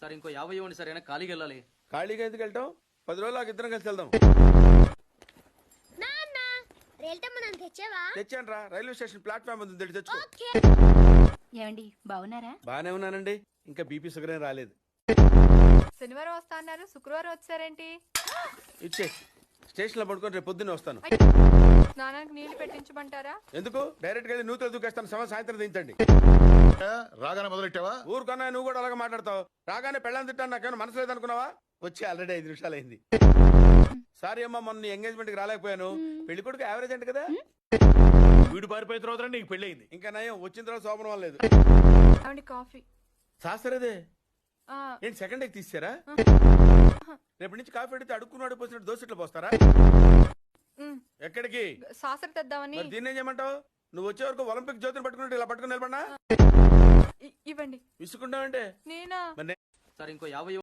Sir ఇంకో 50 ఇవ్వండి sir, అయినా ఖాళీకి వెళ్ళాలి. ఖాళీగా ఎందుకు వెళ్తాం? 10 రోజులు నాకు ఇద్దరం కలిసి వెళ్దాం. తెచ్చాను రా, రైల్వే స్టేషన్ ప్లాట్ఫామ్ ఉంది, తెచ్చుకో. ఏమండి బాగున్నారా? బానే ఉన్నానండి, ఇంకా బీపీ షుగర్ ఏం రాలేదు. శనివారం వస్తా అన్నారు, శుక్రవారం వచ్చారేంటి? ఇచ్చే స్టేషన్ లో పడుకొని రేపు పొద్దున్నే వస్తాను. స్నానానికి నీళ్లు పెట్టించమంటారా? ఎందుకు? డైరెక్ట్ గా వెళ్ళి నూతులు దూకేస్తాను, సాయంత్రం దించండి. రాగానే మొదలెట్టావా? ఊరుకన్నా నువ్వు కూడా అలాగే మాట్లాడతావు. రాగానే పెళ్ళని తిట్టాను, నాకేమైనా మనసు లేదనుకున్నావా? వచ్చి ఆల్రెడీ 5 నిమిషాలు అయింది. సారీ అమ్మా, మొన్న ఎంగేజ్మెంట్ కి రాలేకపోయాను. పెళ్లి కొడుకు యావరేజ్ అంటే కదా. వీడు పారిపోయిన తర్వాత నీకు పెళ్లి అయింది. ఇంకా నయం, వచ్చిన తర్వాత శోభనం వల్లేదు. కాఫీ శాస్త్రదే ఏంటి సెకండ్ ఎగ్ తీసారా? రేపటి నుంచి కాఫీ అడిగితే అడుక్కున్నాడు పోసినట్టు దోశట్లు పోస్తారా? ఎక్కడికి? సాసర తెద్దామని. మరి దీన్ని ఏం చేయమంటావు? నువ్వు వచ్చే వరకు ఒలింపిక్ జ్యోతిని పట్టుకున్నట్టు ఇలా పట్టుకుని నిలబడినా ఇవ్వండి. విసుకుంటావంటే నేనా? సార్ ఇంకో 50